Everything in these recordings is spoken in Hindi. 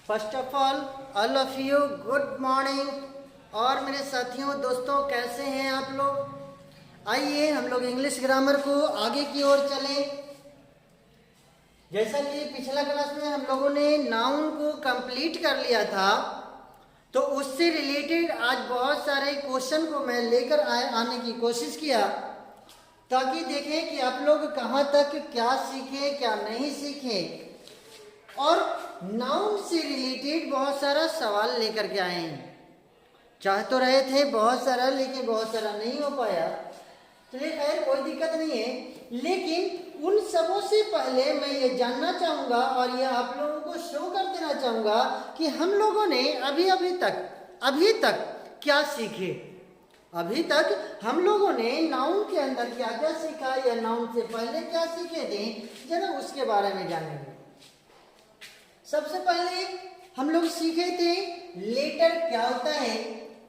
First of all of you good morning. और मेरे साथियों दोस्तों कैसे हैं आप लोग। आइए हम लोग इंग्लिश ग्रामर को आगे की ओर चलें। जैसा कि पिछला क्लास में हम लोगों ने नाउन को कंप्लीट कर लिया था, तो उससे रिलेटेड आज बहुत सारे क्वेश्चन को मैं लेकर आने की कोशिश किया, ताकि देखें कि आप लोग कहाँ तक क्या सीखे क्या नहीं सीखे। और नाउन से रिलेटेड बहुत सारा सवाल लेकर के आए हैं। चाह तो रहे थे बहुत सारा, लेकिन बहुत सारा नहीं हो पाया। चलिए खैर कोई दिक्कत नहीं है, लेकिन उन सबों से पहले मैं ये जानना चाहूँगा और ये आप लोगों को शो कर देना चाहूँगा कि हम लोगों ने अभी तक क्या सीखे। अभी तक हम लोगों ने नाउन के अंदर क्या क्या सीखा या नाउन से पहले क्या सीखे थे, जरा उसके बारे में जानेंगे। सबसे पहले हम लोग सीखे थे लेटर क्या होता है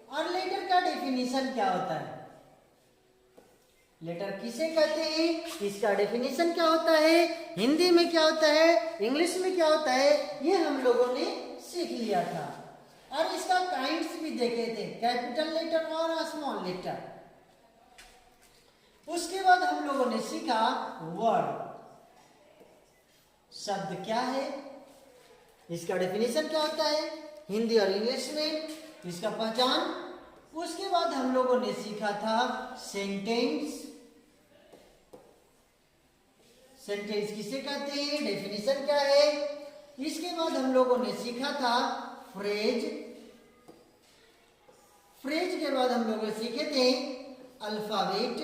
और लेटर का डेफिनेशन क्या होता है। लेटर किसे कहते हैं, इसका डेफिनेशन क्या होता है, हिंदी में क्या होता है, इंग्लिश में क्या होता है, ये हम लोगों ने सीख लिया था। और इसका काइंड्स भी देखे थे, कैपिटल लेटर और स्मॉल लेटर। उसके बाद हम लोगों ने सीखा वर्ड, शब्द क्या है, इसका डेफिनेशन क्या होता है हिंदी और इंग्लिश में, इसका पहचान। उसके बाद हम लोगों ने सीखा था सेंटेंस, सेंटेंस किसे कहते हैं, डेफिनेशन क्या है। इसके बाद हम लोगों ने सीखा था फ्रेज, फ्रेज के बाद हम लोग सीखे थे अल्फाबेट,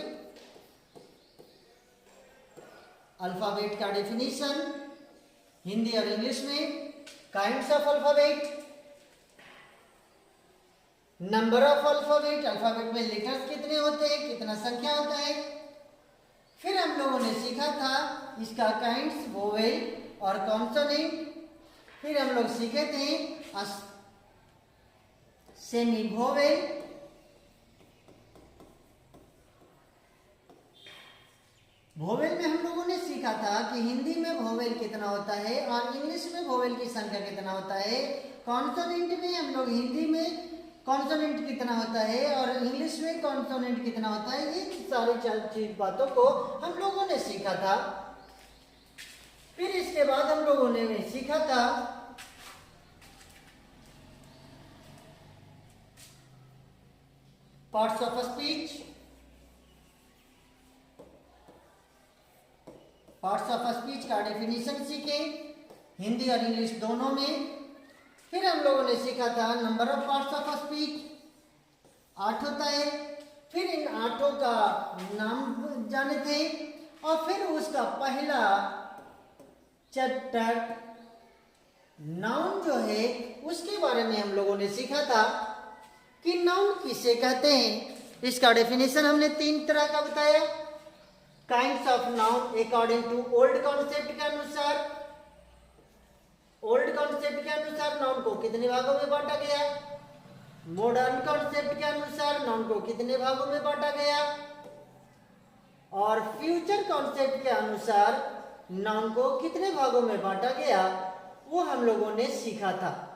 अल्फाबेट का डेफिनेशन हिंदी और इंग्लिश में, kinds of alphabet, number of alphabet, alphabet में लेटर्स कितने होते हैं, कितना संख्या होता है। फिर हम लोगों ने सीखा था इसका काइंड्स, वोवेल और कॉन्सोनेंट। फिर हम लोग सीखे थे सेमी वोवेल, वोवेल में हम लोगों ने सीखा था कि हिंदी में वोवेल कितना होता है और इंग्लिश में वोवेल की संख्या कितना होता है। कॉन्सोनेंट में हम लोग हिंदी में कॉन्सोनेंट कितना होता है और इंग्लिश में कॉन्सोनेंट कितना होता है। ये सारी चीज बातों को हम लोगों ने सीखा था। फिर इसके बाद हम लोगों ने सीखा था parts of speech, parts of speech का डेफिनेशन सीखे हिंदी और इंग्लिश दोनों में। फिर हम लोगों ने सीखा था number of parts of speech, 8 होता है। फिर इन 8 का नाम जाने थे और फिर उसका पहला चैप्टर नाउन जो है उसके बारे में हम लोगों ने सीखा था कि नाउन किसे कहते हैं। इसका डेफिनेशन हमने 3 तरह का बताया। Kinds of noun according to old concept के अनुसार, ओल्ड कॉन्सेप्ट के अनुसार नाउन को कितने भागों में बांटा गया, मॉडर्न कॉन्सेप्ट के अनुसार नाउन को कितने भागों में बांटा गया, और फ्यूचर कॉन्सेप्ट के अनुसार नाउन को कितने भागों में बांटा गया, वो हम लोगों ने सीखा था।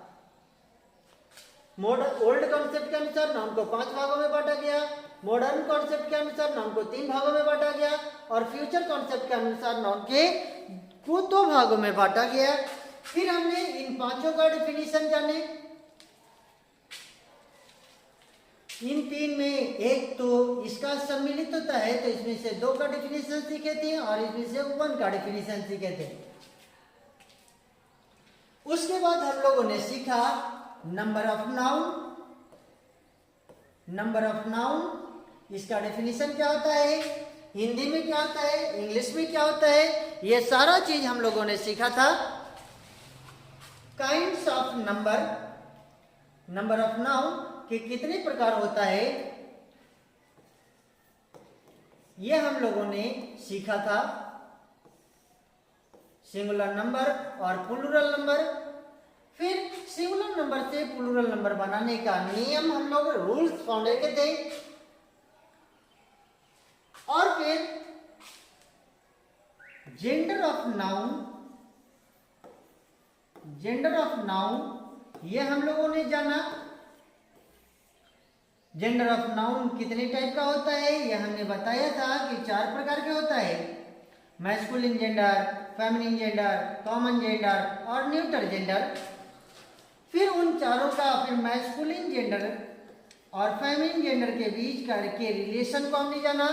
ओल्ड कॉन्सेप्ट के अनुसार नाउन को 5 भागों में बांटा गया, मॉडर्न कॉन्सेप्ट के अनुसार नाउन को 3 भागों में बांटा गया और फ्यूचर कॉन्सेप्ट के अनुसार नाउन को 2 भागों में बांटा गया। फिर हमने इन 5 का डेफिनेशन जाने। इन 3 में एक तो इसका सम्मिलित होता है, तो इसमें से 2 का डेफिनेशन सीखे थे और इसमें से 1 का डेफिनेशन सीखे थे। उसके बाद हम लोगों ने सीखा number of noun, number of noun इसका डेफिनेशन क्या होता है, हिंदी में क्या होता है, इंग्लिश में क्या होता है, ये सारा चीज हम लोगों ने सीखा था। Kinds of number, number of noun के कितने प्रकार होता है, ये हम लोगों ने सीखा था। सिंगुलर नंबर और प्लूरल नंबर। फिर सिंगुलर नंबर से प्लूरल नंबर बनाने का नियम हम लोग रूल्स फाउंडेड थे। और फिर gender of noun, gender of noun ये हम लोगों ने जाना। जेंडर ऑफ नाउन कितने टाइप का होता है, ये हमने बताया था कि 4 प्रकार के होता है। Masculine gender, feminine gender, common gender और न्यूट्रल जेंडर। फिर उन चारों का फिर मैस्कुलिन जेंडर और फेमिनिन जेंडर के बीच के रिलेशन को हमने जाना।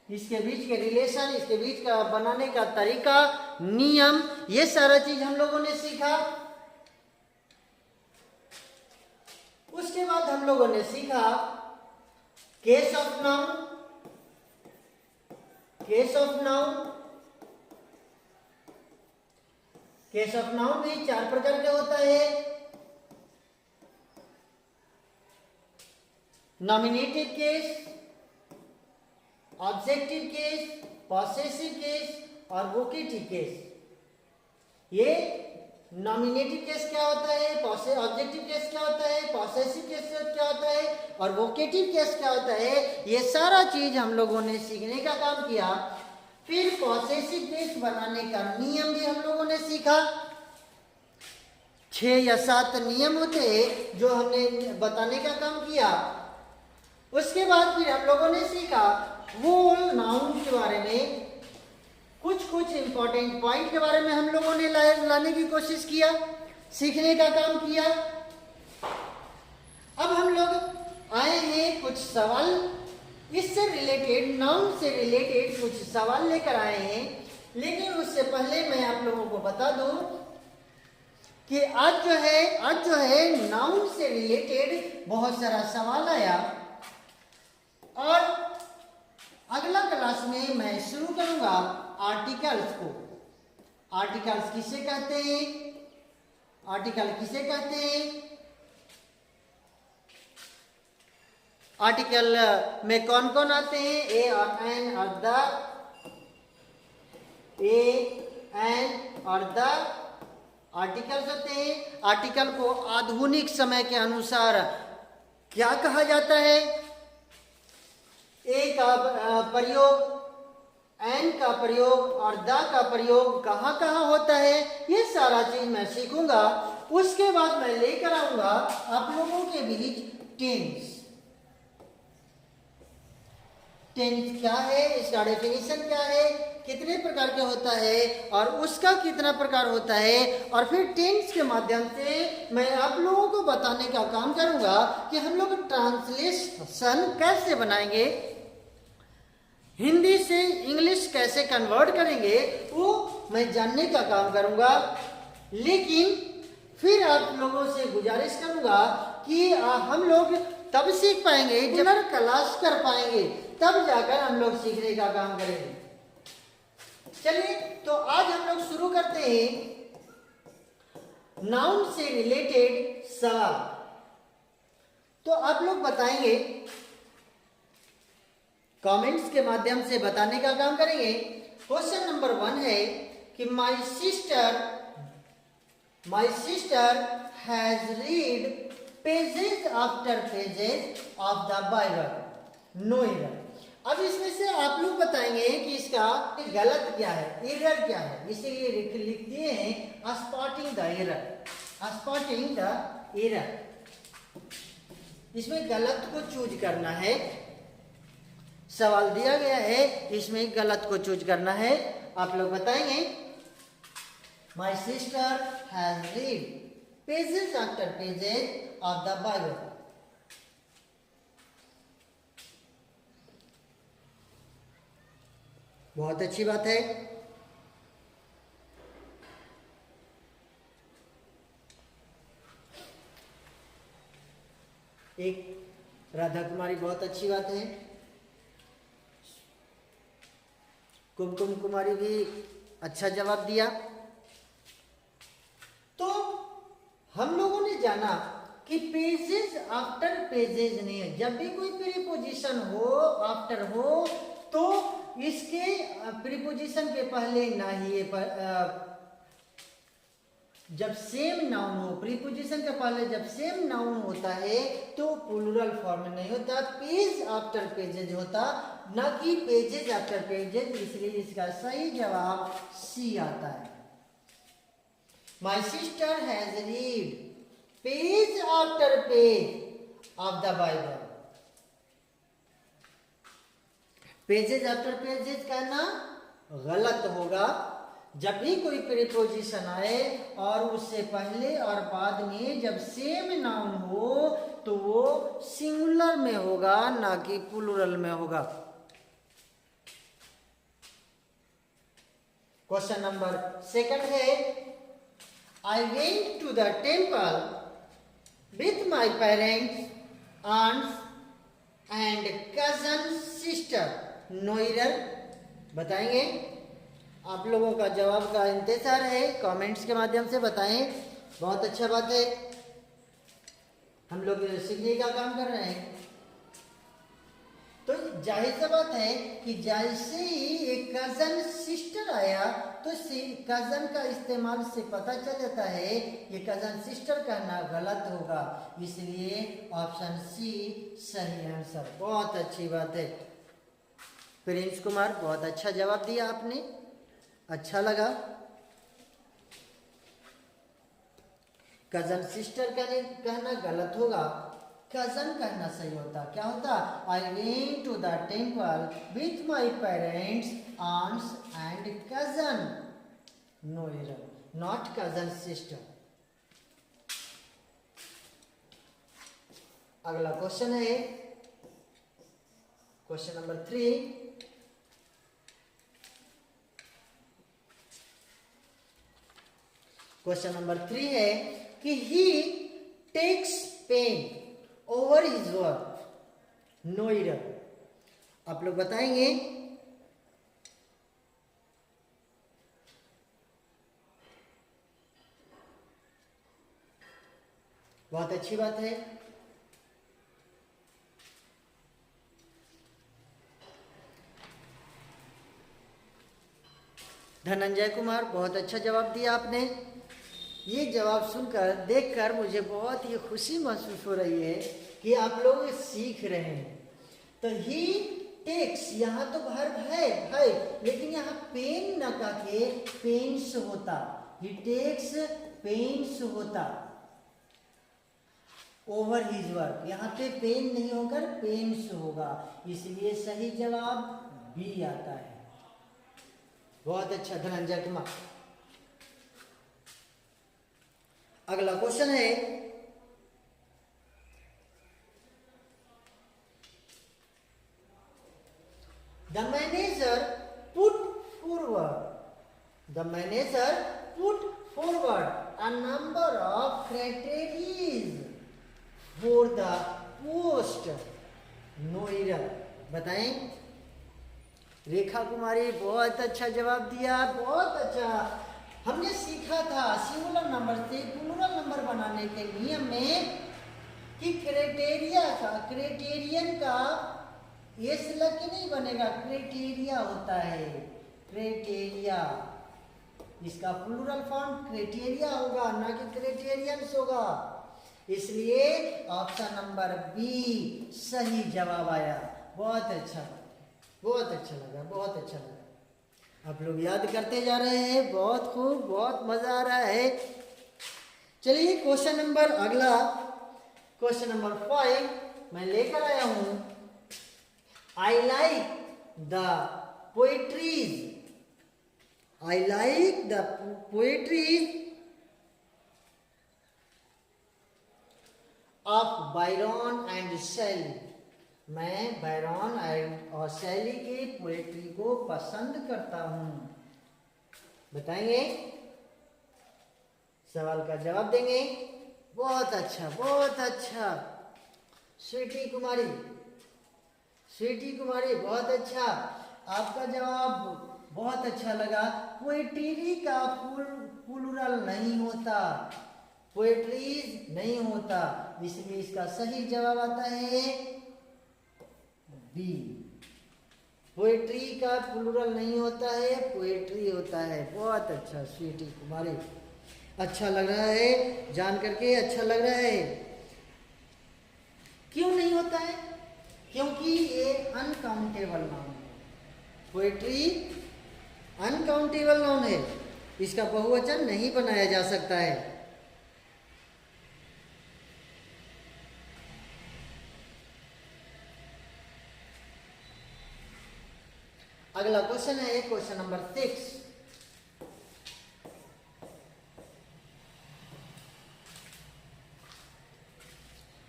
इसके बीच के रिलेशन, इसके बीच का बनाने का तरीका, नियम, ये सारा चीज हम लोगों ने सीखा। उसके बाद हम लोगों ने सीखा case of noun. Case of noun, case of noun भी 4 प्रकार का होता है। Nominative case, objective case, possessive case और वोकेटिव केस। ये नॉमिनेटिव केस क्या होता है, ऑब्जेक्टिव केस क्या होता है, पॉसेसिव केस क्या होता है और वोकेटिव केस क्या होता है, ये सारा चीज हम लोगों ने सीखने का काम किया। फिर पॉसेसिव केस बनाने का नियम भी हम लोगों ने सीखा। 6 या 7 नियम होते हैं जो हमने बताने का काम किया। उसके बाद फिर हम लोगों ने सीखा होल नाउन के बारे में, कुछ इंपॉर्टेंट पॉइंट के बारे में हम लोगों ने लाने की कोशिश किया, सीखने का काम किया। अब हम लोग आए हैं कुछ सवाल, इससे रिलेटेड, नाउन से रिलेटेड कुछ सवाल लेकर आए हैं। लेकिन उससे पहले मैं आप लोगों को बता दूं कि आज जो है नाउन से रिलेटेड बहुत सारा सवाल आया और अगला क्लास में मैं शुरू करूंगा आर्टिकल्स को। आर्टिकल्स किसे कहते हैं, आर्टिकल किसे कहते हैं, आर्टिकल में कौन कौन आते हैं, ए और एन और द, ए एन और द आर्टिकल्स होते हैं। आर्टिकल को आधुनिक समय के अनुसार क्या कहा जाता है, ए का प्रयोग, एन का प्रयोग और द का प्रयोग कहाँ कहाँ होता है, ये सारा चीज मैं सीखूंगा। उसके बाद मैं लेकर आऊंगा आप लोगों के बीच टेंस। टेंस क्या है, इसका डेफिनेशन क्या है, कितने प्रकार के होता है और उसका कितना प्रकार होता है, और फिर टेंस के माध्यम से मैं आप लोगों को बताने का काम करूंगा कि हम लोग ट्रांसलेशन कैसे बनाएंगे, हिंदी से इंग्लिश कैसे कन्वर्ट करेंगे, वो मैं जानने का काम करूंगा। लेकिन फिर आप लोगों से गुजारिश करूंगा कि हम लोग तब सीख पाएंगे जब क्लास कर पाएंगे, तब जाकर हम लोग सीखने का काम करेंगे। चलिए तो आज हम लोग शुरू करते हैं नाउन से रिलेटेड सवाल। तो आप लोग बताएंगे, कमेंट्स के माध्यम से बताने का काम करेंगे। क्वेश्चन नंबर 1 है कि my sister has read pages after pages of the Bible, no error. अब इसमें से आप लोग बताएंगे कि इसका गलत क्या है, एरर क्या है। इसीलिए लिख दिए हैं spotting the error, spotting the error. इसमें गलत को चूज करना है, सवाल दिया गया है, इसमें गलत को चूज करना है। आप लोग बताएंगे my sister has read pages after pages of the Bible. बहुत अच्छी बात है। एक राधा कुमारी, बहुत अच्छी बात है। कुमकुम कुमारी भी अच्छा जवाब दिया। तो हम लोगों ने जाना कि पेजेस आफ्टर पेजेस नहीं है। जब भी कोई प्रीपोजिशन हो, आफ्टर हो, तो इसके प्रीपोजिशन के पहले ना ही जब सेम नाउन हो, प्रीपोजिशन के पहले जब सेम नाउन होता है तो प्लूरल फॉर्म में नहीं होता, पेज आफ्टर पेजेज होता, ना कि पेजेज आफ्टर पेजेज। इसलिए इसका सही जवाब सी आता है। My sister has read page after page of the Bible. Pages after pages कहना गलत होगा। जब भी कोई प्रीपोजिशन आए और उससे पहले और बाद में जब सेम नाउन हो तो वो सिंगुलर में होगा, ना कि प्लूरल में होगा। क्वेश्चन नंबर 2 है, I went to the temple with my parents, aunts and cousin sister. No error बताएंगे। आप लोगों का जवाब का इंतजार है, कमेंट्स के माध्यम से बताएं। बहुत अच्छा बात है, हम लोग सीखने का काम कर रहे हैं। तो जाहिर सा बात है कि जैसे ही एक कजन सिस्टर आया तो कजन का इस्तेमाल से पता चल जाता है ये कजन सिस्टर कहना गलत होगा, इसलिए ऑप्शन सी सही आंसर। बहुत अच्छी बात है प्रिंस कुमार, बहुत अच्छा जवाब दिया आपने, अच्छा लगा। कजन सिस्टर कहना गलत होगा, कजन कहना सही होता। क्या होता? I went to the temple with my parents, aunts and cousin. No error, not cousin sister. अगला क्वेश्चन है क्वेश्चन नंबर 3। क्वेश्चन नंबर 3 है कि he takes pain over his work. No error. आप लोग बताएंगे। बहुत अच्छी बात है। धनंजय कुमार, बहुत अच्छा जवाब दिया आपने। ये जवाब सुनकर देखकर मुझे बहुत ही खुशी महसूस हो रही है कि आप लोग सीख रहे हैं। तो ही टेक्स, यहाँ तो वर्ब है लेकिन यहाँ पेन न कह के पेन्स होता। ही टेक्स पेन्स होता ओवर हिज वर्क। यहाँ पे पेन नहीं होकर पेन्स होगा, इसलिए सही जवाब बी आता है। बहुत अच्छा धनंजय कुमार। अगला क्वेश्चन है the manager put forward a number of criterias for the post. No error. बताएं। रेखा कुमारी, बहुत अच्छा जवाब दिया, बहुत अच्छा। हमने सीखा था सिंगुलर नंबर से प्लूरल नंबर बनाने के नियम में कि क्राइटेरियन का एस लग के नहीं बनेगा, क्राइटेरिया होता है। क्राइटेरिया, इसका प्लूरल फॉर्म क्राइटेरिया होगा, ना कि क्राइटेरियंस होगा। इसलिए ऑप्शन नंबर बी सही जवाब आया। बहुत अच्छा, बहुत अच्छा लगा, बहुत अच्छा लगा। आप लोग याद करते जा रहे हैं, बहुत खूब, बहुत मजा आ रहा है। चलिए क्वेश्चन नंबर अगला क्वेश्चन नंबर 5 मैं लेकर आया हूं। I like the poetries of Byron and शैली। मैं बायरन और शैली की पोएट्री को पसंद करता हूं। बताएंगे, सवाल का जवाब देंगे। बहुत अच्छा, बहुत अच्छा। स्वीटी कुमारी, बहुत अच्छा। आपका जवाब बहुत अच्छा लगा। पोएट्री का प्लूरल नहीं होता, पोएट्रीज नहीं होता, इसलिए इसका सही जवाब आता है बी। पोएट्री का प्लूरल नहीं होता है, पोएट्री होता है। बहुत अच्छा स्वीटी कुमारी, अच्छा लग रहा है जान करके, अच्छा लग रहा है। क्यों नहीं होता है? क्योंकि ये अनकाउंटेबल नाउन है। पोएट्री अनकाउंटेबल नाउन है, इसका बहुवचन नहीं बनाया जा सकता है। अगला क्वेश्चन है question number 6।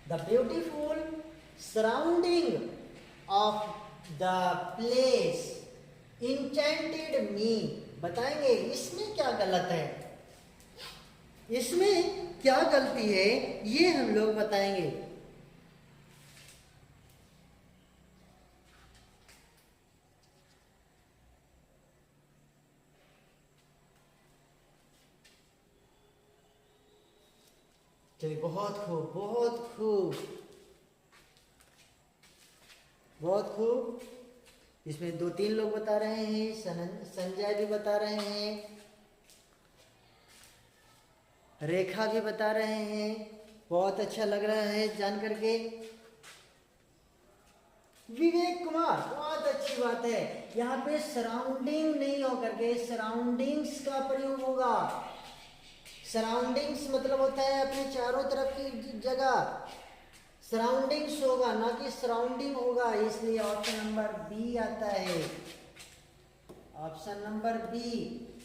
The beautiful surrounding of the place enchanted me। बताएंगे इसमें क्या गलत है, इसमें क्या गलती है, ये हम लोग बताएंगे। चलिए, बहुत खूब, बहुत खूब, बहुत खूब। इसमें 2-3 लोग बता रहे हैं, संजय भी बता रहे हैं, रेखा भी बता रहे हैं। बहुत अच्छा लग रहा है जान करके। विवेक कुमार, बहुत अच्छी बात है। यहाँ पे सराउंडिंग नहीं हो करके सराउंडिंग्स का प्रयोग होगा। सराउंडिंग्स मतलब होता है अपने चारों तरफ की जगह, सराउंडिंग्स होगा ना कि सराउंडिंग होगा, इसलिए ऑप्शन नंबर बी आता है। Option number B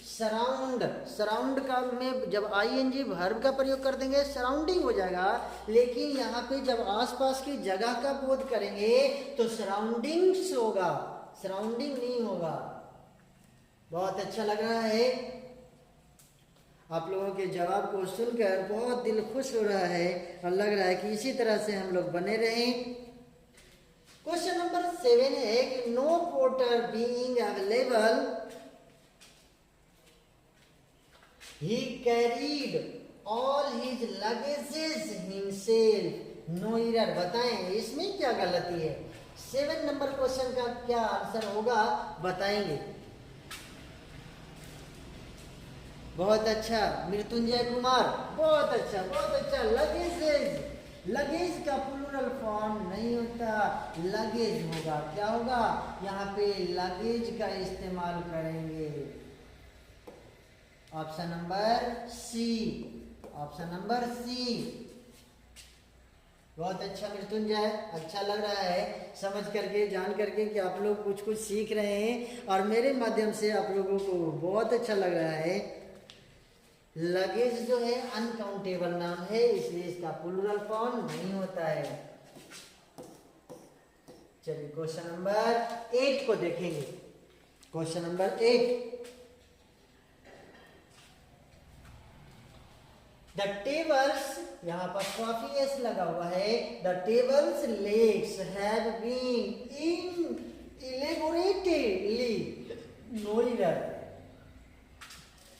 surround. Surround का में जब आईएनजी वर्ब का प्रयोग कर देंगे सराउंडिंग हो जाएगा, लेकिन यहाँ पे जब आसपास की जगह का बोध करेंगे तो सराउंडिंग्स होगा, सराउंडिंग नहीं होगा। बहुत अच्छा लग रहा है, आप लोगों के जवाब को सुनकर बहुत दिल खुश हो रहा है और लग रहा है कि इसी तरह से हम लोग बने रहें। क्वेश्चन नंबर 7 है कि no porter being available he carried all his luggages himself। No error. बताएं इसमें क्या गलती है। 7 नंबर क्वेश्चन का क्या आंसर होगा बताएंगे। बहुत अच्छा मृत्युंजय कुमार, बहुत अच्छा, बहुत अच्छा। लगेजेस, लगेज का प्लूरल फॉर्म नहीं होता, लगेज होगा। क्या होगा, यहाँ पे लगेज का इस्तेमाल करेंगे। Option number C, option number C. बहुत अच्छा मृत्युंजय, अच्छा लग रहा है समझ करके, जान करके कि आप लोग कुछ कुछ सीख रहे हैं और मेरे माध्यम से आप लोगों को बहुत अच्छा लग रहा है। लगेज जो है अनकाउंटेबल नाम है, इसलिए इसका प्लूरल फॉर्म नहीं होता है। चलिए क्वेश्चन नंबर 8 को देखेंगे। क्वेश्चन नंबर 8, द टेबल्स, यहाँ पर काफी एस लगा हुआ है। The tables legs have been elaborately no error.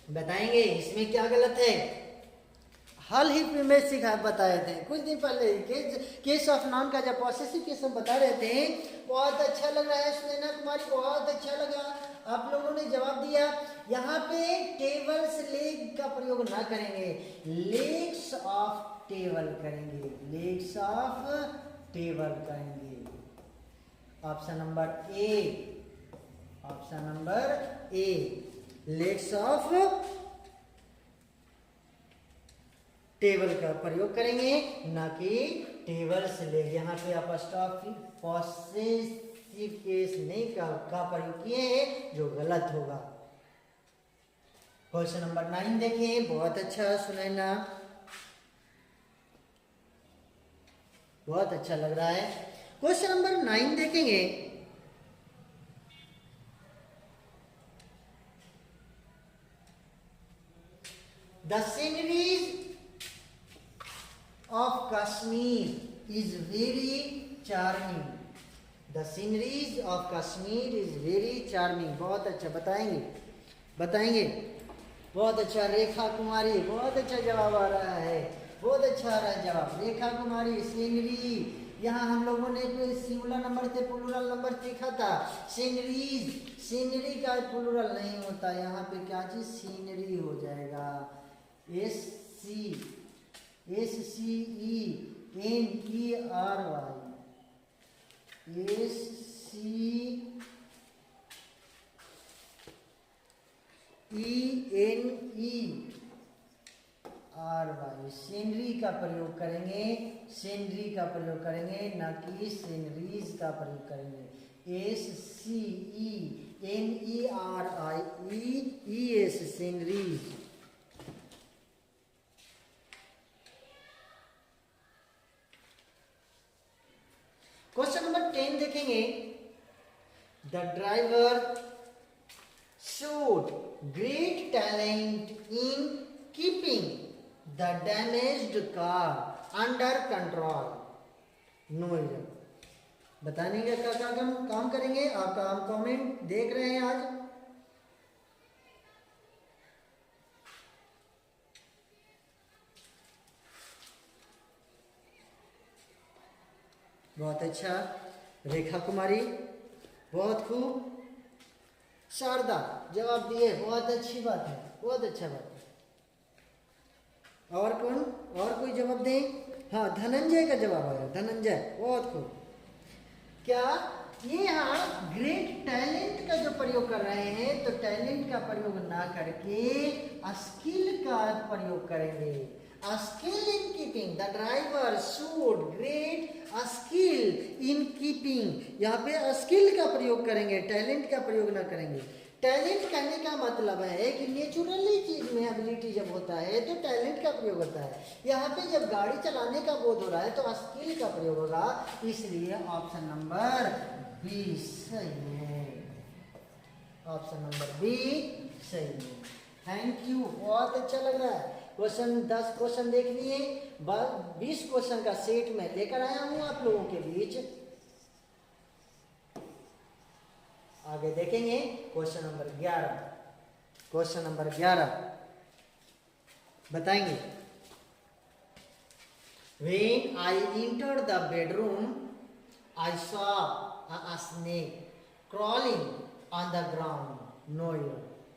बताएंगे इसमें क्या गलत है। हाल ही में सिखा बताए थे कुछ दिन पहले केस ऑफ नाउन का जब पॉसेसिव केस हम बता रहे थे, बहुत अच्छा लग रहा है सुनैना कुमारी, बहुत अच्छा लगा, आप लोगों ने जवाब दिया। यहाँ पे टेबल्स लेग का प्रयोग ना करेंगे, लेग्स ऑफ टेबल करेंगे, लेग्स ऑफ टेबल करेंगे। Option number A, option number A, legs of table का प्रयोग करेंगे, ना कि टेबल्स लेग। यहाँ पे अपॉस्ट्रोफी पॉसेसिव केस नहीं का प्रयोग किए हैं, जो गलत होगा। क्वेश्चन नंबर 9 देखें। बहुत अच्छा सुनैना, बहुत अच्छा लग रहा है। क्वेश्चन नंबर 9 देखेंगे। The sceneries of Kashmir is very charming। The sceneries of Kashmir is very charming। बहुत अच्छा, बताएंगे, बताएंगे। बहुत अच्छा रेखा कुमारी, बहुत अच्छा जवाब आ रहा है, बहुत अच्छा आ रहा है जवाब। रेखा कुमारी, सीनरी, यहाँ हम लोगों ने सिंगुलर नंबर से प्लूरल नंबर सीखा था। सीनरीज, सीनरी का प्लूरल नहीं होता, यहाँ पे क्या चीज सीनरी हो जाएगा। S C SCENERY, SCENERY, scenery का प्रयोग करेंगे, सीनरी का प्रयोग करेंगे, ना कि सीनरीज का प्रयोग करेंगे। N-E-R-I-E-E-S, sceneries. क्वेश्चन नंबर 10 देखेंगे। The driver showed great talent in keeping the damaged car under control. No इधर बताने का क्या काम करेंगे। आपका हम कमेंट देख रहे हैं आज। बहुत अच्छा रेखा कुमारी, बहुत खूब। शारदा जवाब दिए, बहुत अच्छी बात है, बहुत अच्छा बात है। और कौन, और कोई जवाब दें? हाँ, धनंजय का जवाब आया, धनंजय, बहुत खूब। क्या ये यहाँ ग्रेट टैलेंट का जो प्रयोग कर रहे हैं, तो टैलेंट का प्रयोग ना करके स्किल का प्रयोग करेंगे। Skill in keeping, the driver showed great skill in keeping. यहाँ पे स्किल का प्रयोग करेंगे, टैलेंट का प्रयोग ना करेंगे। टैलेंट कहने का मतलब है कि नेचुरली चीज में एबिलिटी जब होता है तो टैलेंट का प्रयोग होता है। यहाँ पे जब गाड़ी चलाने का बोध हो रहा है तो स्किल का प्रयोग होगा, इसलिए ऑप्शन नंबर बी सही है। ऑप्शन नंबर बी सही है। थैंक यू, बहुत अच्छा लग रहा है। क्वेश्चन 10 क्वेश्चन देख लिए, 20 क्वेश्चन का सेट में लेकर आया हूं आप लोगों के बीच। आगे देखेंगे क्वेश्चन नंबर 11। क्वेश्चन नंबर 11 बताएंगे। When I entered the bedroom, I saw a snake crawling on the ground. No,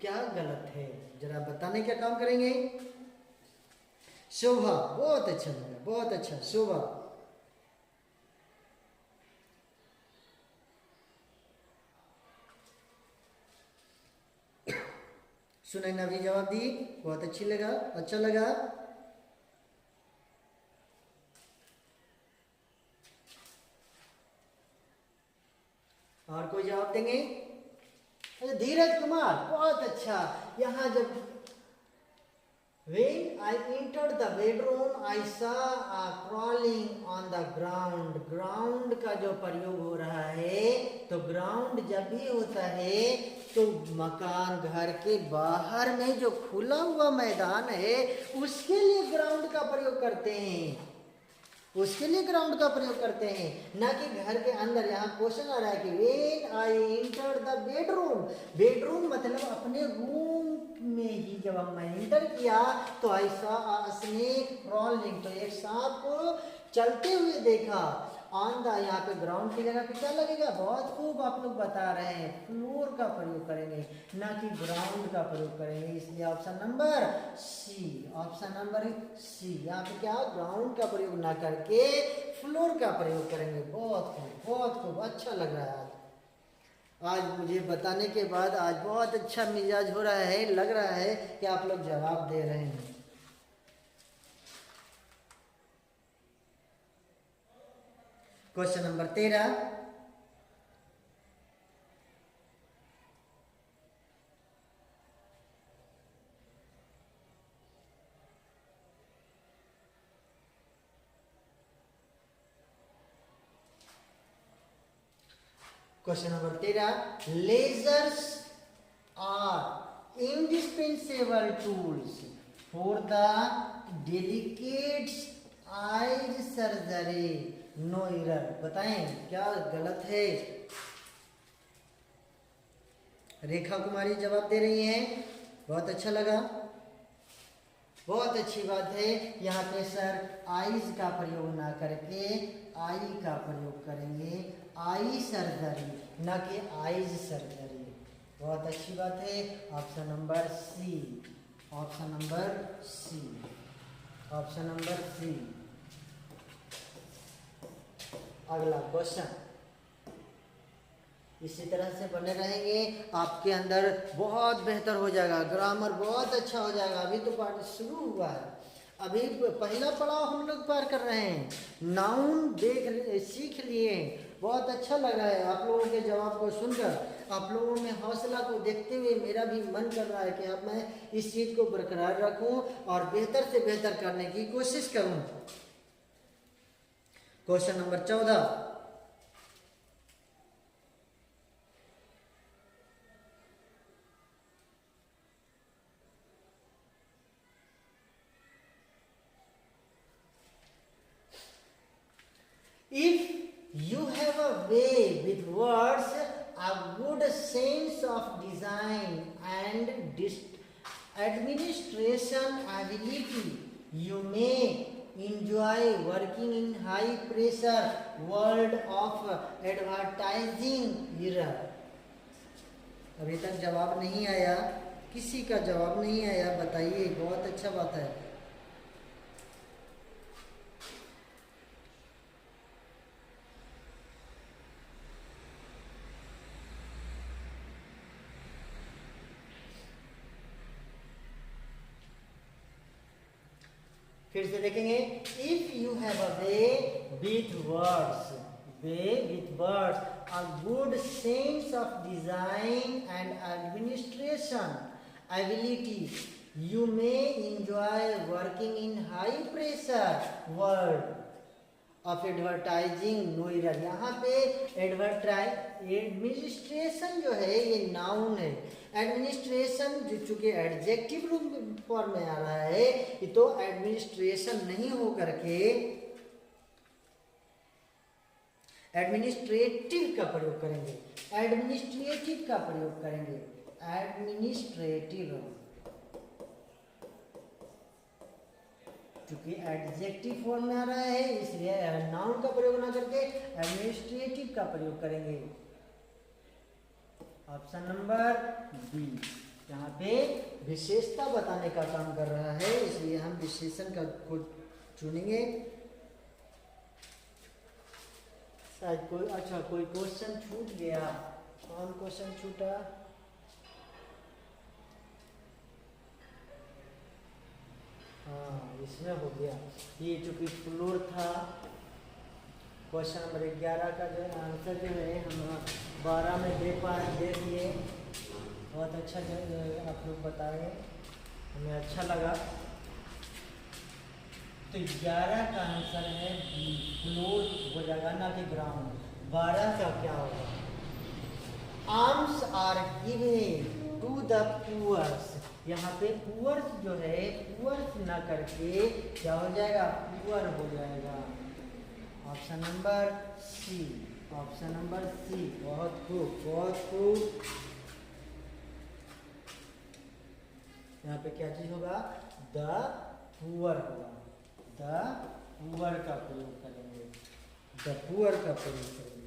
क्या गलत है, जरा बताने का काम करेंगे। शोभा, बहुत अच्छा लगा, बहुत अच्छा शोभा। सुनैना भी जवाब दी, बहुत अच्छी लगा, अच्छा लगा। और कोई जवाब देंगे? धीरज कुमार, बहुत अच्छा। यहाँ जब When I entered the bedroom, I saw a crawling on the ground. Ground का जो प्रयोग हो रहा है, तो ग्राउंड जब भी होता है तो मकान घर के बाहर में जो खुला हुआ मैदान है उसके लिए ग्राउंड का प्रयोग करते हैं, उसके लिए ग्राउंड का प्रयोग करते हैं, ना कि घर के अंदर। यहाँ क्वेश्चन आ रहा है कि When I entered the bedroom, bedroom मतलब अपने रूम में ही जब मैं इंटर किया तो ऐसा स्नेक क्रॉलिंग, तो एक सांप को चलते हुए देखा। ऑन द, यहाँ पे ग्राउंड की जगह पे क्या लगेगा? बहुत खूब आप लोग बता रहे हैं, फ्लोर का प्रयोग करेंगे, ना कि ग्राउंड का प्रयोग करेंगे। इसलिए option number C, option number C, यहाँ पे क्या ग्राउंड का प्रयोग ना करके फ्लोर का प्रयोग करेंगे। बहुत खूब, बहुत खूब, अच्छा लग रहा है। आज मुझे बताने के बाद आज बहुत अच्छा मिजाज हो रहा है, लग रहा है कि आप लोग जवाब दे रहे हैं। Question number 13। Question number 13, lasers are indispensable tools for the delicate eyes surgery. No error, बताएं क्या गलत है। रेखा कुमारी जवाब दे रही हैं, बहुत अच्छा लगा, बहुत अच्छी बात है। यहाँ पे सर आईज का प्रयोग ना करके आई का प्रयोग करेंगे, आई सर्जरी, ना कि आईज सर्जरी। बहुत अच्छी बात है। Option number C, option number C, option number C. अगला क्वेश्चन इसी तरह से बने रहेंगे, आपके अंदर बहुत बेहतर हो जाएगा, ग्रामर बहुत अच्छा हो जाएगा। अभी तो पाठ शुरू हुआ है, अभी पहला पड़ाव हम लोग पार कर रहे हैं। नाउन सीख लिए, बहुत अच्छा लग रहा है आप लोगों के जवाब को सुनकर। आप लोगों में हौसला को देखते हुए मेरा भी मन कर रहा है कि अब मैं इस चीज़ को बरकरार रखूं और बेहतर से बेहतर करने की कोशिश करूं। Question number 14। If you have a way with words, a good sense of design and administration ability, you may enjoy working in high pressure world of advertising era. अभी तक जवाब नहीं आया, किसी का जवाब नहीं आया, बताइए, बहुत अच्छा बात है। फिर से देखेंगे, if you have a way with words, a good sense of design and administration ability, you may enjoy working in high pressure world of advertising no error। यहाँ पे एडमिनिस्ट्रेशन जो है ये नाउन है, एडमिनिस्ट्रेशन जो चूंकि एडजेक्टिव फॉर्म में आ रहा है, ये तो एडमिनिस्ट्रेशन नहीं हो करके एडमिनिस्ट्रेटिव का प्रयोग करेंगे, एडमिनिस्ट्रेटिव का प्रयोग करेंगे, एडमिनिस्ट्रेटिव, क्योंकि एडजेक्टिव फॉर्म में आ रहा है इसलिए नाउन का प्रयोग ना करके एडमिनिस्ट्रेटिव का प्रयोग करेंगे। ऑप्शन नंबर बी, यहाँ पे विशेषता बताने का काम कर रहा है, इसलिए हम विशेषण का को चुनेंगे। शायद कोई, अच्छा कोई क्वेश्चन छूट गया, कौन क्वेश्चन छूटा? हाँ, इसमें हो गया, ये चूंकि फ्लोर था। क्वेश्चन नंबर 11 का जो आंसर जो है हम 12 में दे दिए। बहुत अच्छा जो आप लोग बताए, हमें अच्छा लगा। तो 11 का आंसर है फ्लोर हो जाएगा, ना कि ग्राउंड। 12 का क्या होगा? Arms are given to the poors. यहाँ पे पुअर्स जो है, पुअर्स ना करके क्या हो जाएगा? पुअर हो जाएगा। Option number C, option number C. बहुत खूब, बहुत खूब। यहाँ पे क्या चीज होगा? द पुअर होगा, द पुअर का प्रयोग करेंगे, द पुअर का प्रयोग करेंगे।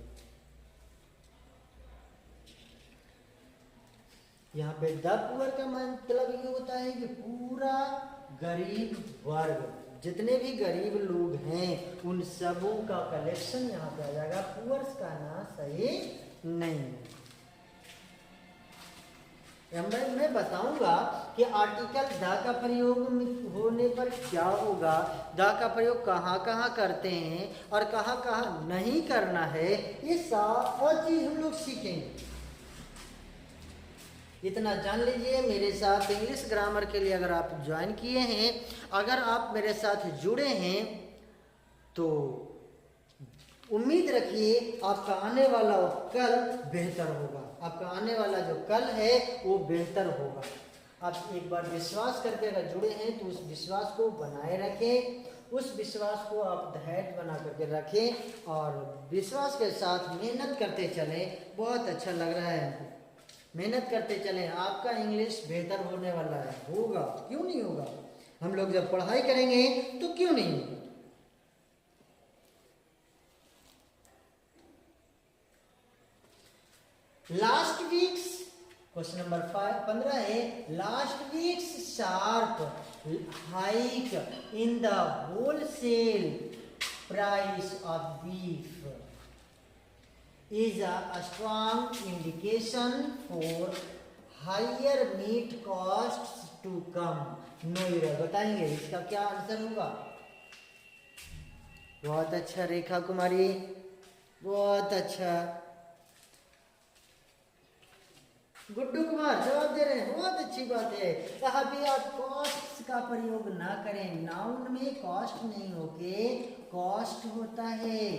यहाँ पे द पुअर का मतलब ये होता है कि पूरा गरीब वर्ग, जितने भी गरीब लोग हैं उन सबों का कलेक्शन यहाँ पे आ जाएगा। पुअर्स का ना सही नहीं है। मैं बताऊंगा कि आर्टिकल द का प्रयोग होने पर क्या होगा, द का प्रयोग कहाँ कहाँ करते हैं और कहाँ कहाँ नहीं करना है, ये सारा चीज हम लोग सीखेंगे। इतना जान लीजिए। मेरे साथ इंग्लिश ग्रामर के लिए अगर आप ज्वाइन किए हैं, अगर आप मेरे साथ जुड़े हैं, तो उम्मीद रखिए आपका आने वाला कल बेहतर होगा। आपका आने वाला जो कल है वो बेहतर होगा। आप एक बार विश्वास करके अगर जुड़े हैं तो उस विश्वास को बनाए रखें, उस विश्वास को आप धैर्य बना करके रखें और विश्वास के साथ मेहनत करते चलें। बहुत अच्छा लग रहा है हमको। मेहनत करते चलें, आपका इंग्लिश बेहतर होने वाला है। होगा, क्यों नहीं होगा? हम लोग जब पढ़ाई करेंगे तो क्यों नहीं होगा? लास्ट वीक्स, क्वेश्चन नंबर 15 है, last weeks sharp hike in the wholesale price of beef is a strong indication for higher meat costs to come. No error। बताएंगे इसका क्या आंसर होगा? बहुत अच्छा रेखा कुमारी, बहुत अच्छा। गुड्डू कुमार जवाब दे रहे हैं, बहुत अच्छी बात है। कहा भी आप कॉस्ट का प्रयोग ना करें, नाउन में कॉस्ट नहीं होके कॉस्ट होता है,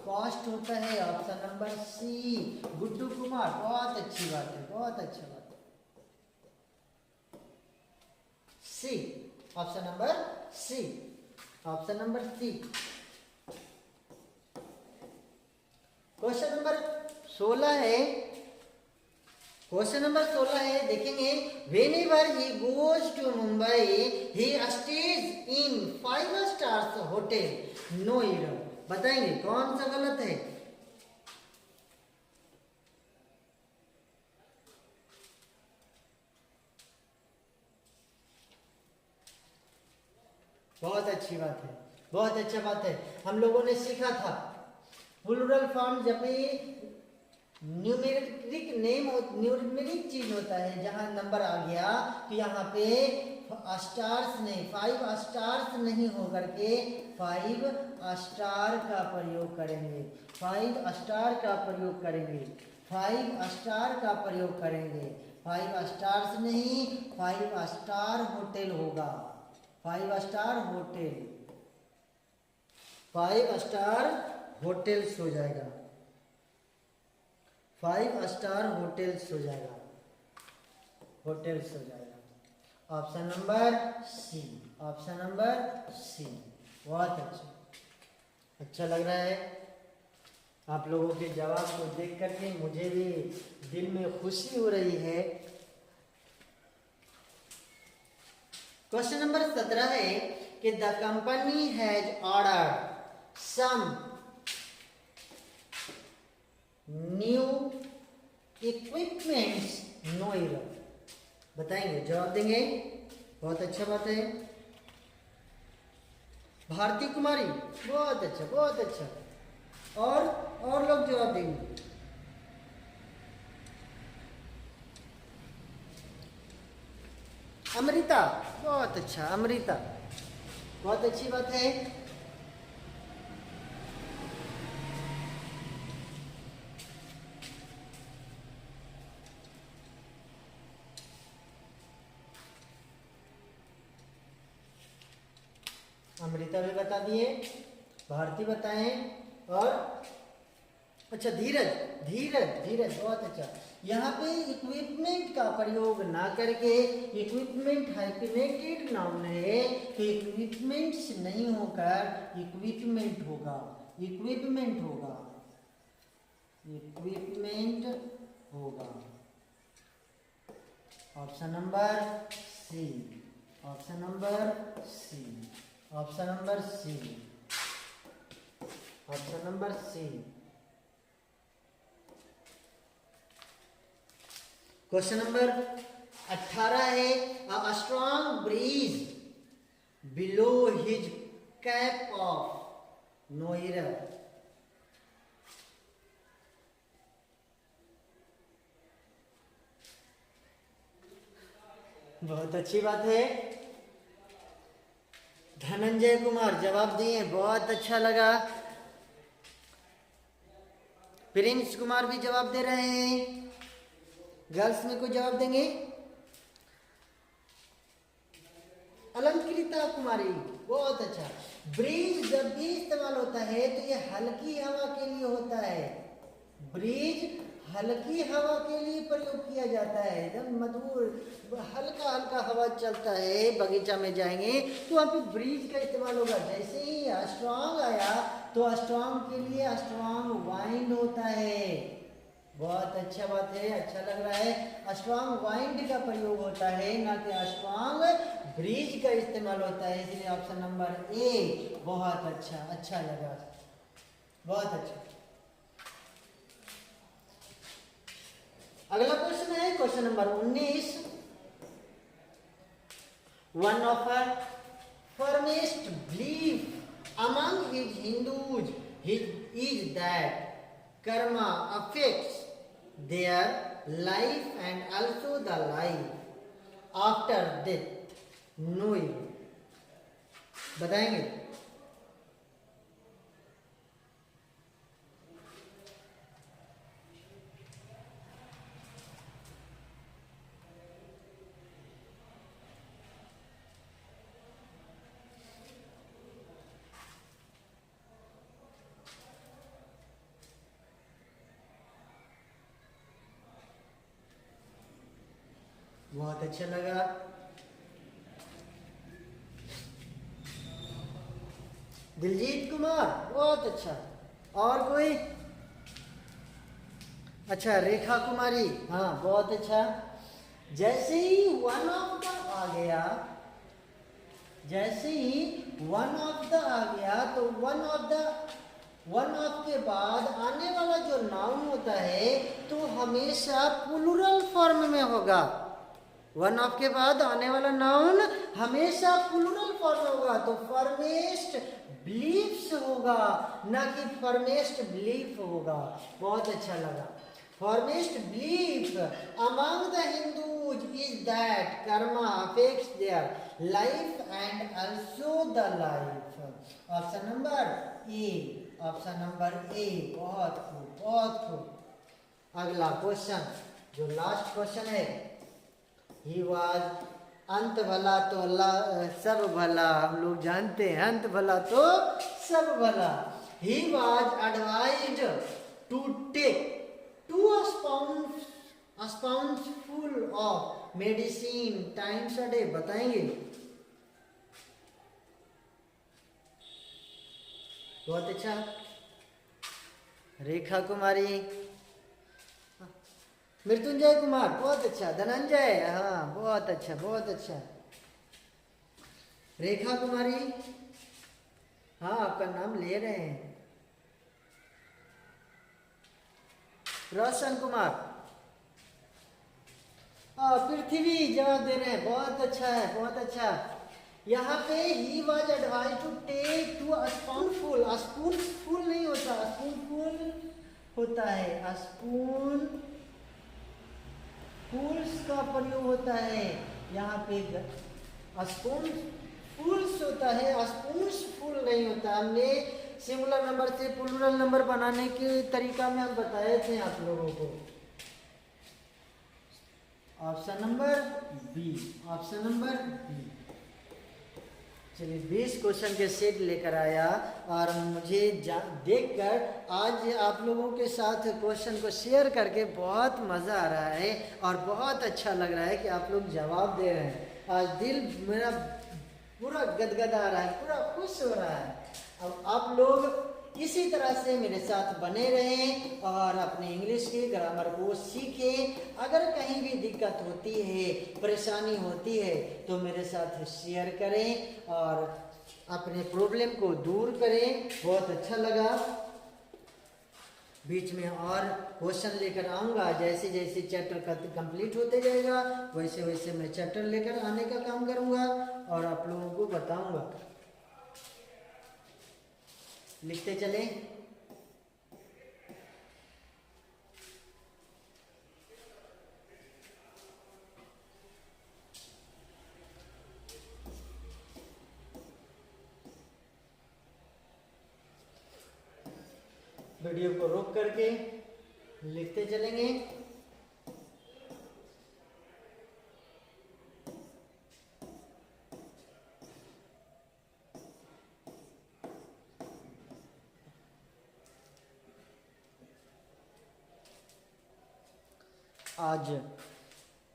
कॉस्ट होता है। Option number C, Guddu Kumar, बहुत अच्छी बात है, बहुत अच्छा बात है। C, option number C, option number C. Question number 16 है, क्वेश्चन नंबर 16 है, देखेंगे। Whenever he goes to Mumbai he stays in 5 stars hotel no error. बताएंगे कौन सा गलत है? बहुत अच्छी बात है, बहुत अच्छा बात है। हम लोगों ने सीखा था प्लूरल फॉर्म जब भी न्यूमेरिक नेम, न्यूमेरिक चीज होता है, जहां नंबर आ गया तो यहाँ पे स्टार्स नहीं, 5 स्टार्स नहीं हो करके 5 स्टार का प्रयोग करेंगे, 5 स्टार का प्रयोग करेंगे, 5 स्टार का प्रयोग करेंगे। 5 स्टार्स नहीं, 5 स्टार होटल होगा, 5 स्टार होटल, 5 स्टार होटल्स हो जाएगा, 5 स्टार होटल्स हो जाएगा, होटल्स हो जाएगा। Option number C, option number C. बहुत अच्छा, अच्छा लग रहा है आप लोगों के जवाब को देख करके, मुझे भी दिल में खुशी हो रही है। क्वेश्चन नंबर 17 है कि the company has order some new equipments no error. बताएंगे, जवाब देंगे, बहुत अच्छा बात है। भारती कुमारी, बहुत अच्छा, बहुत अच्छा। और लोग जवाब देंगे। अमृता, बहुत अच्छा, अमृता, बहुत अच्छी बात है। अमृता भी बता दिए, भारती बताएं, और अच्छा धीरज, धीरज, धीरज, बहुत अच्छा। यहाँ पे इक्विपमेंट का प्रयोग ना करके, इक्विपमेंट हाइफेनेटेड नाउन है तो इक्विपमेंट्स नहीं होकर इक्विपमेंट होगा, इक्विपमेंट होगा, इक्विपमेंट होगा। Option number C, option number C, option number C, option number C. Question number 18 है, a strong breeze blew his cap off no error. बहुत अच्छी बात है। धनंजय कुमार जवाब दिए, बहुत अच्छा लगा। प्रिंस कुमार भी जवाब दे रहे हैं। गर्ल्स में कोई जवाब देंगे? अलंकृता कुमारी, बहुत अच्छा। ब्रीज जब भी इस्तेमाल होता है तो ये हल्की हवा के लिए होता है, ब्रीज हल्की हवा के लिए प्रयोग किया जाता है। एकदम मधुर हल्का हल्का हवा चलता है, बगीचा में जाएंगे तो वहाँ पे ब्रीज का इस्तेमाल होगा। जैसे ही स्ट्रॉन्ग आया तो स्ट्रॉन्ग के लिए स्ट्रॉन्ग वाइंड होता है। बहुत अच्छा बात है, अच्छा लग रहा है। स्ट्रॉन्ग वाइंड का प्रयोग होता है, ना कि स्ट्रॉन्ग ब्रीज का इस्तेमाल होता है, इसलिए ऑप्शन नंबर ए। बहुत अच्छा, अच्छा लगा, बहुत अच्छा। अगला क्वेश्चन है question number 19। One of a firmest belief among his Hindus is that karma affects their life and also the life after death. No, बताएंगे? बहुत अच्छा लगा। दिलजीत कुमार, बहुत अच्छा। और कोई? अच्छा, रेखा कुमारी, हाँ बहुत अच्छा। जैसे ही वन ऑफ द आ गया, जैसे ही वन ऑफ द आ गया तो वन ऑफ के बाद आने वाला जो नाउन होता है तो हमेशा प्लूरल फॉर्म में होगा। वन ऑफ के बाद आने वाला नाउन हमेशा प्लूरल फॉर्म होगा, तो फॉर्मेस्ट बिलीफ्स होगा, ना कि फॉर्मेस्ट बिलीफ होगा। बहुत अच्छा लगा। Formest belief among the Hindus is that karma affects their life and also the life. Option number A, option number A. बहुत खूब, बहुत खूब। अगला क्वेश्चन, जो लास्ट क्वेश्चन है, ही वाज, अंत भला तो सब भला, हम लोग जानते हैं अंत भला तो सब भला। He was advised to take 2 spoonfuls of medicine times a day। बताएंगे? बहुत अच्छा। रेखा कुमारी, मृत्युंजय कुमार, बहुत अच्छा। धनंजय, हाँ बहुत अच्छा, बहुत अच्छा। रेखा कुमारी, हाँ आपका नाम ले रहे हैं। रोशन कुमार, पृथ्वी जवाब दे रहे हैं, बहुत अच्छा है, बहुत अच्छा। यहाँ पे he was advise to take 2 spoonful, spoonful नहीं होता, स्पूनफुल होता है, स्पून फूल्स का प्रयोग होता है। यहाँ पे स्पून फूल्स होता है, स्पून्स फुल नहीं होता। हमने सिंगुलर नंबर से प्लूरल नंबर बनाने के तरीका में हम बताए थे आप लोगों को। Option number B, option number B. चलिए 20 क्वेश्चन के सेट लेकर आया और मुझे देखकर आज आप लोगों के साथ क्वेश्चन को शेयर करके बहुत मज़ा आ रहा है और बहुत अच्छा लग रहा है कि आप लोग जवाब दे रहे हैं। आज दिल मेरा पूरा गदगदा रहा है, पूरा खुश हो रहा है। अब आप लोग इसी तरह से मेरे साथ बने रहें और अपने इंग्लिश के ग्रामर को सीखें। अगर कहीं भी दिक्कत होती है, परेशानी होती है तो मेरे साथ शेयर करें और अपने प्रॉब्लम को दूर करें। बहुत अच्छा लगा। बीच में और क्वेश्चन लेकर आऊँगा, जैसे जैसे चैप्टर कंप्लीट होते जाएगा वैसे वैसे मैं चैप्टर लेकर आने का काम करूँगा और आप लोगों को बताऊँगा। लिखते चले। वीडियो को रोक करके लिखते चलेंगे। आज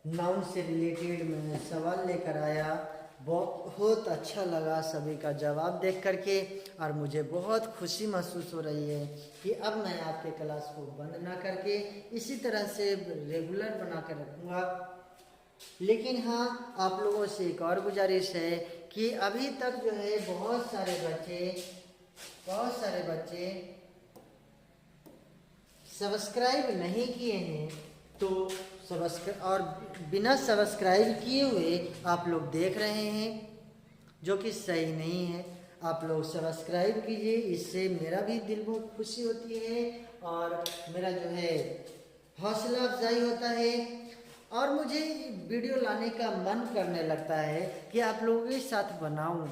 नाउन से रिलेटेड मैं सवाल लेकर आया। बहुत अच्छा लगा सभी का जवाब देख करके और मुझे बहुत खुशी महसूस हो रही है कि अब मैं आपके क्लास को बंद ना करके इसी तरह से रेगुलर बना कर रखूँगा। लेकिन हाँ, आप लोगों से एक और गुजारिश है कि अभी तक जो है बहुत सारे बच्चे सब्सक्राइब नहीं किए हैं, तो और बिना सब्सक्राइब किए हुए आप लोग देख रहे हैं, जो कि सही नहीं है। आप लोग सब्सक्राइब कीजिए, इससे मेरा भी दिल बहुत खुशी होती है और मेरा जो है हौसला अफजाई होता है और मुझे वीडियो लाने का मन करने लगता है कि आप लोगों के साथ बनाऊं।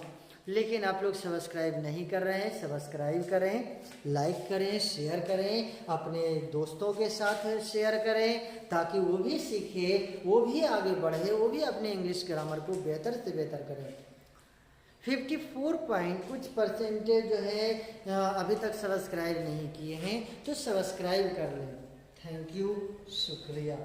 लेकिन आप लोग सब्सक्राइब नहीं कर रहे हैं। सब्सक्राइब करें, लाइक करें, शेयर करें, अपने दोस्तों के साथ शेयर करें ताकि वो भी सीखे, वो भी आगे बढ़े, वो भी अपने इंग्लिश ग्रामर को बेहतर से बेहतर करें। 54 पॉइंट कुछ परसेंटेज जो है अभी तक सब्सक्राइब नहीं किए हैं, तो सब्सक्राइब कर लें। थैंक यू, शुक्रिया।